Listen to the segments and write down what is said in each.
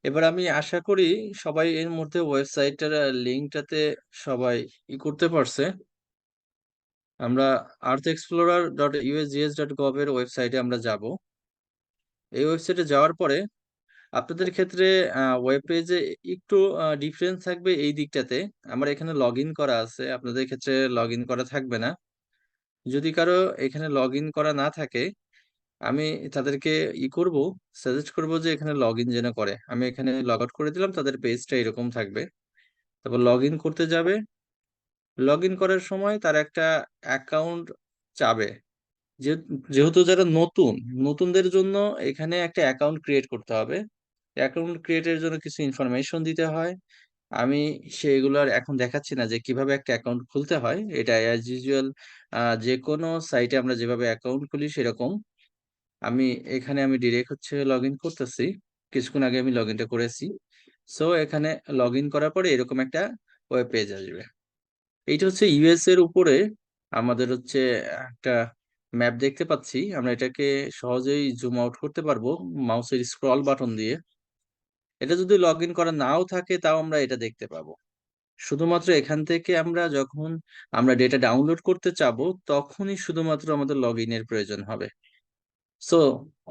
এবার আমি আশা করি সবাই এর মধ্যে ওয়েবসাইটটার লিঙ্কটাতে সবাই করতে পারছে। আমরা earthexplorer.usgs.gov এর ওয়েবসাইটে আমরা যাব। এই ওয়েবসাইটে যাওয়ার পরে আপনাদের ক্ষেত্রে ওয়েব পেজে একটু ডিফারেন্স থাকবে এই দিকটাতে। আমার এখানে লগ ইন করা আছে, আপনাদের ক্ষেত্রে লগ ইন করা থাকবে না। যদি কারো এখানে লগ ইন করা না থাকে, আমি তাদেরকে করব, সাজেস্ট করব যে এখানে লগ ইন যেন করে। আমি এখানে লগ আউট করে দিলাম, তাদের পেজটা এরকম থাকবে। তারপর লগ ইন করতে যাবে, লগ ইন করার সময় তার একটা অ্যাকাউন্ট চাবে। যেহেতু যারা নতুনদের জন্য এখানে একটা অ্যাকাউন্ট ক্রিয়েট করতে হবে। অ্যাকাউন্ট ক্রিয়েটের জন্য কিছু ইনফরমেশন দিতে হয়। আমি সেগুলো আর এখন দেখাচ্ছি না যে কিভাবে একটা অ্যাকাউন্ট খুলতে হয়। এটা অ্যাজ ইউজুয়াল যে কোনো সাইটে আমরা যেভাবে অ্যাকাউন্ট খুলি সেরকম। আমি ডিরেক্ট হচ্ছে লগ ইন করতেছি। কিছুক্ষণ আগে আমি লগ ইনটা করেছি। সো এখানে লগ ইন করার পরে এরকম একটা ওয়েব পেজ আসবে। এইটা হচ্ছে ইউএস এর উপরে আমাদের হচ্ছে একটা ম্যাপ দেখতে পাচ্ছি। আমরা এটাকে সহজেই জুম আউট করতে পারবো মাউসের স্ক্রল বাটন দিয়ে। এটা যদি লগ ইন করা নাও থাকে তাও আমরা এটা দেখতে পাবো। শুধুমাত্র এখান থেকে আমরা যখন আমরা ডেটা ডাউনলোড করতে চাবো তখনই শুধুমাত্র আমাদের লগ ইনের প্রয়োজন হবে। সো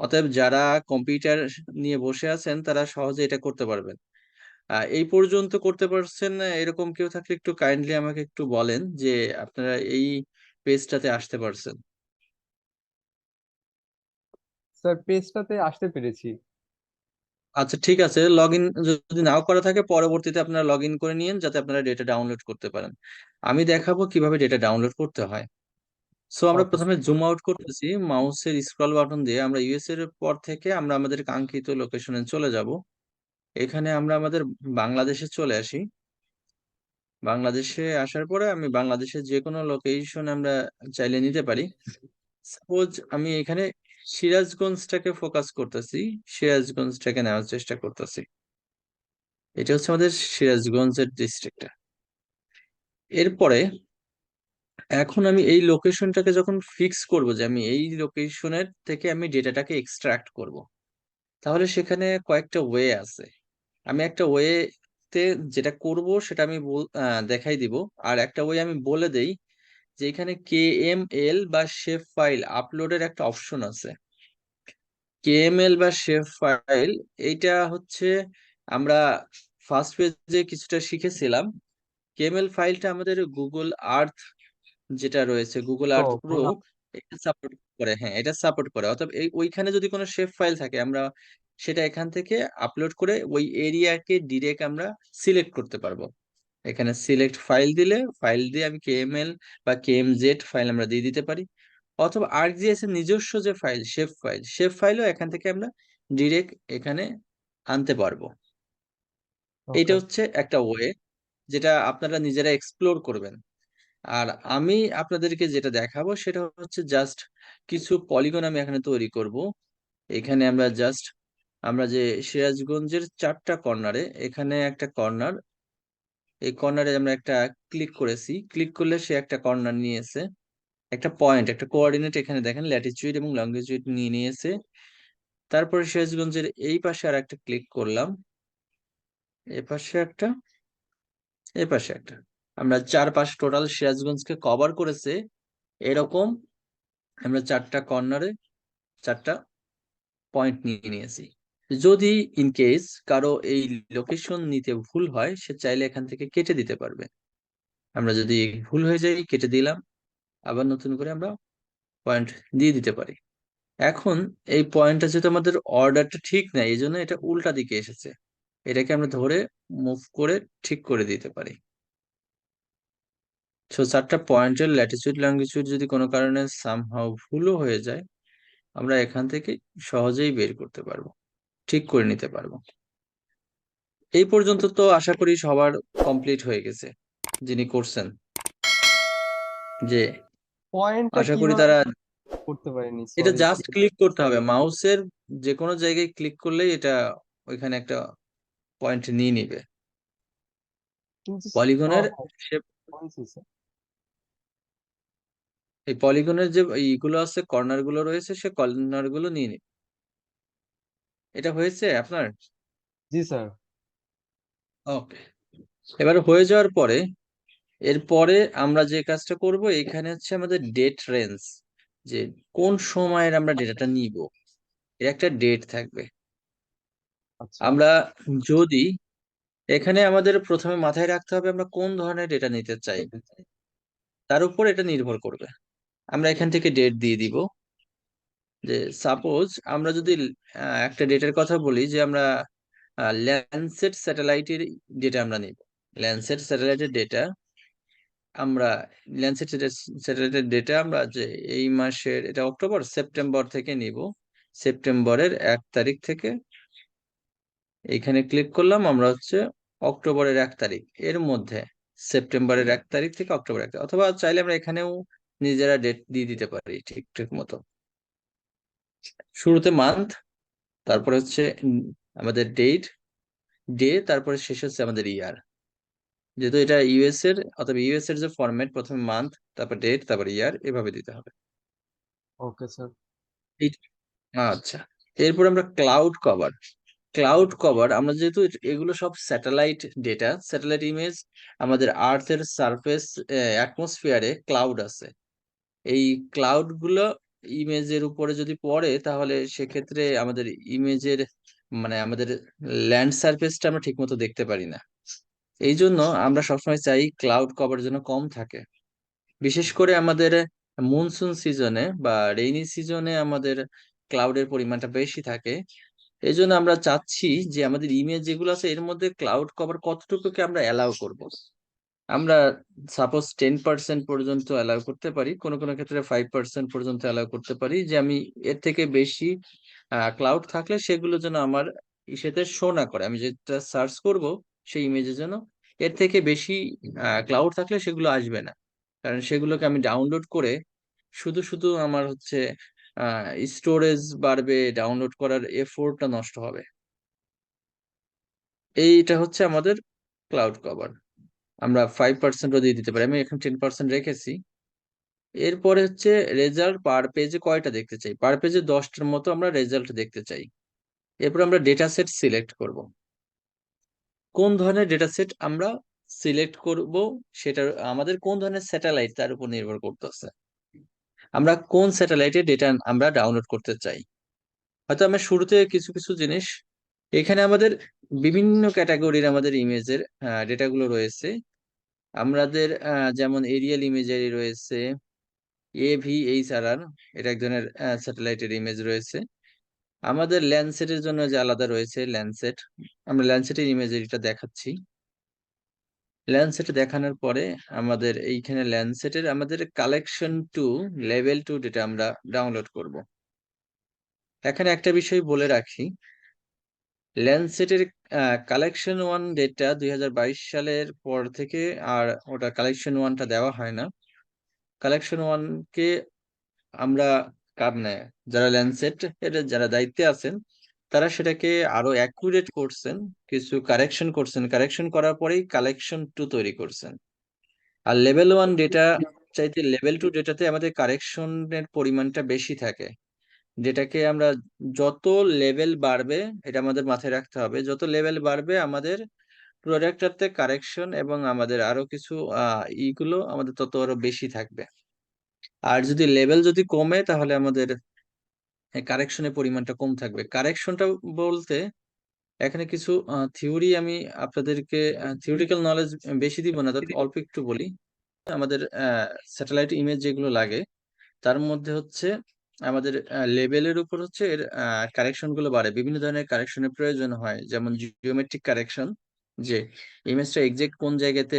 অতএব যারা কম্পিউটার নিয়ে বসে আছেন তারা সহজে এটা করতে পারবেন। এই পর্যন্ত করতে পারছেন না এরকম কেউ থাকলে একটু কাইন্ডলি আমাকে একটু বলেন যে আপনারা এই পেজটাতে আসতে পারছেন। স্যার, পেজটাতে আসতে পেরেছি। আচ্ছা, ঠিক আছে। লগ ইন যদি নাও করা থাকে পরবর্তীতে আপনারা লগ ইন করে নিন যাতে আপনারা ডেটা ডাউনলোড করতে পারেন। আমি দেখাবো কিভাবে ডেটা ডাউনলোড করতে হয়। সো আমরা ওকে প্রথমে জুম আউট করতেছি মাউসের স্ক্রল বাটন দিয়ে। আমরা ইউএস এর পর থেকে আমরা আমাদের কাঙ্ক্ষিত লোকেশনে চলে যাব। এখানে আমরা আমাদের বাংলাদেশে চলে আসি। বাংলাদেশে আসার পরে আমি বাংলাদেশের যে কোনো লোকেশন আমরা চাইলে নিতে পারি। সাপোজ আমি এখানে সিরাজগঞ্জটাকে ফোকাস করতেছি, সিরাজগঞ্জটাকে নেওয়ার চেষ্টা করতেছি। এটা হচ্ছে আমাদের সিরাজগঞ্জের ডিস্ট্রিক্টটা। এরপরে এখন আমি এই লোকেশনটাকে যখন ফিক্স করব যে আমি এই লোকেশনের থেকে আমি ডেটাটাকে এক্সট্রাক্ট করব, তাহলে সেখানে কয়েকটা ওয়ে আছে। আমি একটা ওয়েতে যেটা করব সেটা আমি দেখাই দিব। আর একটা ওয়ে আমি বলে দেই যে এখানে KML বা শেপ ফাইল আপলোডের একটা অপশন আছে। KML বা শেপ ফাইল, এইটা হচ্ছে আমরা ফার্স্ট পেজে কিছুটা শিখেছিলাম। KML ফাইলটা আমাদের গুগল আর্থ যেটা রয়েছে, গুগল তো আর্থ প্রো, কোন এটা সাপোর্ট করে। হ্যাঁ, এটা সাপোর্ট করে। অর্থাৎ ওইখানে যদি কোনো শেপ ফাইল থাকে আমরা সেটা এখান থেকে আপলোড করে ওই এরিয়াকে ডিরেক্ট আমরা সিলেক্ট করতে পারবো। এখানে সিলেক্ট ফাইল দিলে ফাইল দিয়ে আমি KML বা KMZ ফাইল আমরা দিয়ে দিতে পারি। অথবা ArcGIS এর নিজস্ব যে ফাইল, শেপ ফাইলও এখান থেকে আমরা ডিরেক্ট এখানে আনতে পারবো। এটা ওকে হচ্ছে একটা ওয়ে যেটা আপনারা নিজেরা এক্সপ্লোর করবেন। আর আমি আপনাদেরকে যেটা দেখাবো সেটা হচ্ছে জাস্ট কিছু পলিগন আমি এখানে তৈরি করব। এখানে আমরা যে সিরাজগঞ্জের 4টা কর্নারে, এখানে একটা কর্নার, এই কর্নারে আমরা একটা ক্লিক করেছি। ক্লিক করলে সে একটা কর্নার নিয়েছে, একটা পয়েন্ট, একটা কোঅর্ডিনেট এখানে দেখেন ল্যাটিটিউড এবং লঙ্গিটিউড নিয়ে নিয়েছে। তারপরে সিরাজগঞ্জের এই পাশে আর একটা ক্লিক করলাম, এ পাশে একটা, এ পাশে একটা। আমরা 4 পাশ টোটাল সিরাজগঞ্জকে কভার করেছে এরকম আমরা 4টা কর্নারে 4টা পয়েন্ট নিয়ে নিয়েছি। যদি ইন কেস কারো এই লোকেশন নিতে ভুল হয় সে চাইলে এখান থেকে কেটে দিতে পারবে। আমরা যদি ভুল হয়ে যাই কেটে দিলাম, আবার নতুন করে আমরা পয়েন্ট দিয়ে দিতে পারি। এখন এই পয়েন্টটা যেহেতু আমাদের অর্ডারটা ঠিক নাই, এই জন্য এটা উল্টা দিকে এসেছে। এটাকে আমরা ধরে মুভ করে ঠিক করে দিতে পারি। চারটা পয়েন্টের ল্যাটিচিউড লঙ্গিটিউড যদি কোনো কারণে সামহাও ভুলও হয়ে যায়, আমরা এখান থেকে সহজেই বের করতে পারবো, ঠিক করে নিতে পারবো। এই পর্যন্ত তো আশা করি সবার কমপ্লিট হয়ে গেছে, যিনি করছেন। যে পয়েন্টটা আশা করি কিভাবে তারা, করতে পারিনি, এটা সরি। জাস্ট ক্লিক করতে হবে মাউসের যে কোনো জায়গায় ক্লিক করলেই এটা ওইখানে একটা পয়েন্ট নিয়ে নিবে। কিন্তু ও পলিগনের হ্যাঁ, বলছি স্যার। এই পলিগনের যে এইগুলো আছে, কর্নার গুলো রয়েছে, সে কর্নার গুলো নিয়ে নিবে। এটা হয়েছে আপনার? জি স্যার। ওকে। এবার হয়ে যাওয়ার পরে, এরপরে আমরা যে কাজটা করব, এখানে হচ্ছে আমাদের ডেট রেঞ্জ, যে কোন সময়ের আমরা ডেটাটা নিব, এর একটা ডেট থাকবে। আচ্ছা। আমরা যদি এখানে আমাদের প্রথমে মাথায় রাখতে হবে আমরা কোন ধরনের ডেটা নিতে চাই, তার উপর এটা নির্ভর করবে। আমরা এখান থেকে ডেট দিয়ে দিব। যে সাপোজ আমরা যদি একটা ডেটার কথা বলি, যে আমরা ল্যান্ডসেট স্যাটেলাইটের ডেটা আমরা নিব। ল্যান্ডসেট স্যাটেলাইটের ডেটা আমরা, ল্যান্ডসেট স্যাটেলাইটের ডেটা আমরা যে এই মাসের, এটা অক্টোবর, সেপ্টেম্বর থেকে নিব। সেপ্টেম্বরের 1 তারিখ থেকে এইখানে ক্লিক করলাম, আমরা হচ্ছে অক্টোবরের 1 তারিখ এর মধ্যে, সেপ্টেম্বরের 1 তারিখ থেকে অক্টোবর 1 তারিখ, অথবা চাইলে আমরা এখানেও নিজেরা ডেট দিয়ে দিতে পারি ঠিক ঠিক মতো। শুরুতে মান্থ, তারপরে হচ্ছে আমাদের ডেট, ডে, তারপরে শেষ হচ্ছে আমাদের ইয়ার। যেহেতু এটা ইউএস এর, অথবা ইউএস এর যে ফরম্যাট, প্রথমে মান্থ, তারপর ডেট, তারপর ইয়ার, এভাবে দিতে হবে। Okay sir. এই- আচ্ছা। এরপর আমরা ক্লাউড কভার। ক্লাউড কভার আমরা যেহেতু এগুলো সব স্যাটেলাইট ডেটা, স্যাটেলাইট ইমেজ, আমাদের আর্থের সারফেস অ্যাটমসফিয়ারে ক্লাউড আছে। এই ক্লাউড গুলো ইমেজের উপরে যদি পড়ে, তাহলে সেক্ষেত্রে আমাদের ইমেজের, মানে আমাদের ল্যান্ড সারফেসটা আমরা ঠিক মতো দেখতে পারি না। এই জন্য আমরা সবসময় চাই ক্লাউড কভার যেন কম থাকে। বিশেষ করে আমাদের মনসুন সিজনে বা রেইনি সিজনে আমাদের ক্লাউডের পরিমাণটা বেশি থাকে। এই জন্য আমরা চাচ্ছি যে আমাদের ইমেজ যেগুলো আছে, এর মধ্যে ক্লাউড কভার কতটুকুকে আমরা অ্যালাউ করব। আমরা সাপোজ 10% পর্যন্ত অ্যালাউ করতে পারি, কোনো কোনো ক্ষেত্রে 5% পর্যন্ত অ্যালাউ করতে পারি, যে আমি এর থেকে বেশি ক্লাউড থাকলে সেগুলো যেন আমার ইসেতে শো না করে। আমি যেটা সার্চ করব সেই ইমেজে যেন এর থেকে বেশি ক্লাউড থাকলে সেগুলো আসবে না, কারণ সেগুলোকে আমি ডাউনলোড করে শুধু শুধু আমার হচ্ছে স্টোরেজ বাড়বে, ডাউনলোড করার এফোর্টটা নষ্ট হবে। এইটা হচ্ছে আমাদের ক্লাউড কভার। আমরা 5%ও দিয়ে দিতে পারি, আমি এখন 10% রেখেছি। এরপরে হচ্ছে রেজাল্ট পার পেজে কয়টা দেখতে চাই, পার পেজে 10টার মতো আমরা রেজাল্ট দেখতে চাই। এরপর আমরা ডেটা সেট সিলেক্ট করব। কোন ধরনের ডেটা সেট আমরা সিলেক্ট করব, সেটা আমাদের কোন ধরনের স্যাটেলাইট তার উপর নির্ভর করতেছে। আমরা কোন স্যাটেলাইটে ডেটা আমরা ডাউনলোড করতে চাই। হয়তো আমরা শুরুতে কিছু কিছু জিনিস, এখানে আমাদের বিভিন্ন ক্যাটাগরির আমাদের ইমেজের ডেটাগুলো রয়েছে। আমাদের যেমন এরিয়াল ইমেজারি রয়েছে, 𝗕𝗵𝗆𝗄𝗆, এটা এক ধরনের স্যাটেলাইটের ইমেজ রয়েছে। আমাদের ল্যান্ডসেটের জন্য যে আলাদা রয়েছে ল্যান্ডসেট, আমরা ল্যান্ডসেটের ইমেজারিটা দেখাচ্ছি। ল্যান্ডসেট দেখানোর পরে আমাদের এইখানে ল্যান্ডসেটের আমাদের কালেকশন টু, লেভেল 2 ডেটা আমরা ডাউনলোড করব। এখানে একটা বিষয় বলে রাখি, ল্যান্ডসেটের কালেকশন 1 ডেটা 2022 সালের পর থেকে আর ওটা কালেকশন 1টা দেওয়া হয় না। কালেকশন 1 কে আমরা মানে যারা ল্যান্ডসেট এর যারা দায়িত্বে আছেন, তারা সেটাকে আরো অ্যাকুরেট করছেন, কিছু কারেকশন করছেন, কারেকশন করার পরেই কালেকশন 2 তৈরি করছেন। আর লেভেল 1 ডেটা চাইতে লেভেল 2 ডেটাতে আমাদের কারেকশনের পরিমাণটা বেশি থাকে। যেটাকে আমরা, যত লেভেল বাড়বে, এটা আমাদের মাথায় রাখতে হবে, যত লেভেল বাড়বে আমাদের প্রোডাক্টটাতে কারেকশন এবং আমাদের আরো কিছু ইগুলো আমাদের তত আরো বেশি থাকবে। আর যদি লেভেল যদি কমে, তাহলে আমাদের কারেকশনের পরিমাণটা কম থাকবে। কারেকশনটা বলতে এখানে কিছু থিওরি আমি আপনাদেরকে, থিওরিটিক্যাল নলেজ বেশি দিব না, তাতে অল্প একটু বলি। আমাদের স্যাটেলাইট ইমেজ যেগুলো লাগে, তার মধ্যে হচ্ছে আমাদের লেভেলের উপর হচ্ছে এর কারেকশন গুলো বাড়ে। বিভিন্ন ধরনের কারেকশনের প্রয়োজন হয়, যেমন জিওমেট্রিক কারেকশন, যে ইমেজটা এক্সাক্ট কোন জায়গাতে,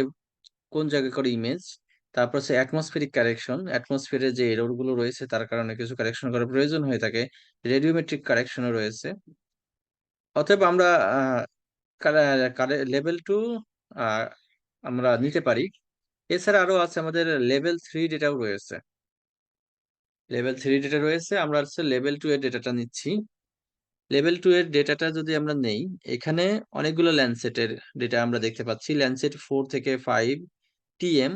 কোন জায়গা করে ইমেজ, তারপর হচ্ছে অ্যাটমসফেরিক কারেকশন, অ্যাটমসফিয়ারে যে এরর গুলো রয়েছে তার কারণে কিছু কারেকশন করার প্রয়োজন হয়ে থাকে। রেডিওমেট্রিক কারেকশনও রয়েছে। অতএব আমরা লেভেল 2 আমরা নিতে পারি। এছাড়া আরো আছে আমাদের লেভেল 3 ডেটাও রয়েছে। লেভেল 3 ডেটা রয়েছে, আমরা হচ্ছে লেভেল 2 এর ডেটাটা নিচ্ছি। লেভেল 2 এর ডেটাটা যদি আমরা নেই, এখানে অনেকগুলো ল্যান্ডসেটের ডেটা আমরা দেখতে পাচ্ছি। ল্যান্ডসেট 4 থেকে 5 TM,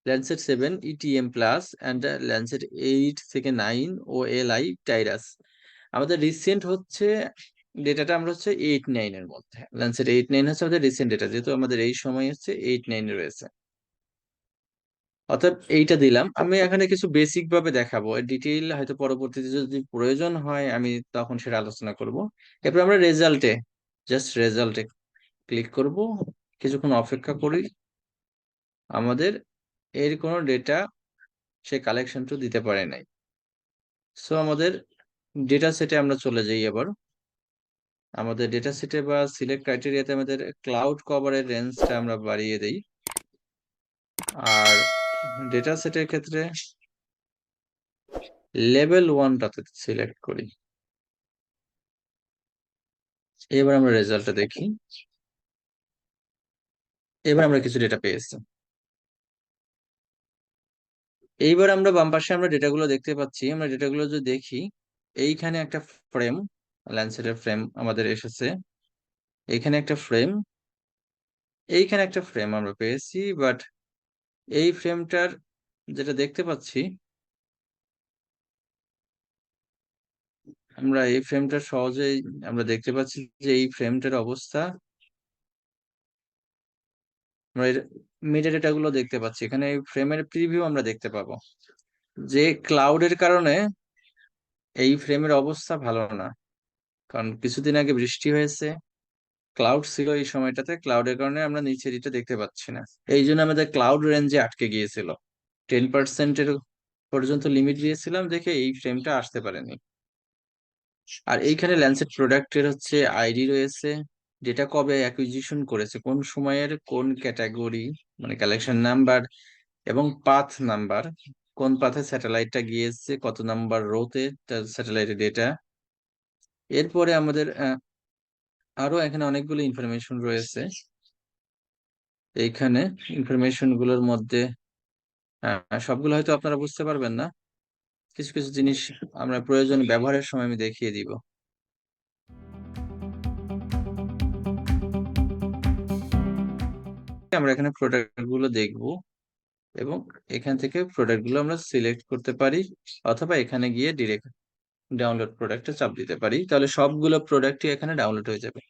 Landsat 7 ETM plus, and Landsat 8 থেকে 9 ও এলআই টাইরাস। আমাদের রিসেন্ট হচ্ছে ডেটাটা আমরা হচ্ছে 8-9 এর মধ্যে। ল্যান্ডসেট 8-9 হচ্ছে আমাদের রিসেন্ট ডেটা, যেহেতু আমাদের এই সময় হচ্ছে 8-9 রয়েছে। অর্থাৎ এইটা দিলাম। আমি এখানে কিছু বেসিক ভাবে দেখাবো, ডিটেইল হয়তো পরবর্তীতে যদি প্রয়োজন হয় আমি তখন সেটা আলোচনা করব। এরপর আমরা রেজাল্টে ক্লিক করব, কিছুক্ষণ অপেক্ষা করি। আমাদের এর কোনো ডেটা সে কালেকশনটা দিতে পারে নাই। সো আমাদের ডেটা সেটে আমরা চলে যাই। এবার আমাদের ডেটা সেটে বা সিলেক্ট ক্রাইটেরিয়াতে আমাদের ক্লাউড কভারের রেঞ্জটা আমরা বাড়িয়ে দেই। আর ডেটা সেটের ক্ষেত্রে লেভেল 1টাতে সিলেক্ট করি। এবার আমরা রেজাল্টটা দেখি। এবার আমরা কিছু ডেটা পেয়েছি। এইবার আমরা বাম পাশে আমরা ডেটাগুলো দেখতে পাচ্ছি। আমরা ডেটাগুলো যদি দেখি, এইখানে একটা ফ্রেম, ল্যান্ডসেটের ফ্রেম আমাদের এসেছে। এইখানে একটা ফ্রেম, এইখানে একটা ফ্রেম আমরা পেয়েছি। বাট এই ফ্রেমটার যেটা দেখতে পাচ্ছি, আমরা এই ফ্রেমটা সহজেই আমরা দেখতে পাচ্ছি যে এই ফ্রেমটার অবস্থা, আমরা মিটা ডেটা গুলো দেখতে পাচ্ছি। এখানে এই ফ্রেমের প্রিভিউ আমরা দেখতে পাবো যে ক্লাউডের কারণে এই ফ্রেমের অবস্থা ভালো না। কারণ কিছুদিন আগে বৃষ্টি হয়েছে, ক্লাউড ছিল এই সময়টাতে, ক্লাউডের কারণে আমরা নিচের দিকটা দেখতে পাচ্ছি না। এই জন্য আমাদের ক্লাউড রেঞ্জে আটকে গিয়েছিল। 10%-এর পর্যন্ত লিমিট দিয়েছিলাম দেখে এই ফ্রেমটা আসতে পারেনি। আর এইখানে ল্যান্সেট প্রোডাক্টের হচ্ছে আইডি রয়েছে, ডেটা কবে অ্যাকুইজিশন করেছে, কোন সময়ের কোন ক্যাটাগরি, মানে কালেকশন নাম্বার, এবং পাথ নাম্বার, কোন পাথে স্যাটেলাইটটা গিয়েছে, কত নাম্বার রোতে স্যাটেলাইটের ডেটা। এরপরে আমাদের আরো এখানে অনেকগুলো ইনফরমেশন রয়েছে। এইখানে ইনফরমেশন গুলোর মধ্যে সবগুলো হয়তো আপনারা বুঝতে পারবেন না, কিছু কিছু জিনিস আমরা প্রয়োজন ব্যবহারের সময় আমি দেখিয়ে দিব। আমরা এখানে প্রোডাক্ট গুলো দেখবো এবং এখান থেকে প্রোডাক্ট গুলো আমরা সিলেক্ট করতে পারি, অথবা এখানে গিয়ে ডিরেক্ট ডাউনলোড প্রোডাক্টে চাপ দিতে পারি, তাহলে সবগুলো প্রোডাক্টই এখানে ডাউনলোড হয়ে যাবে।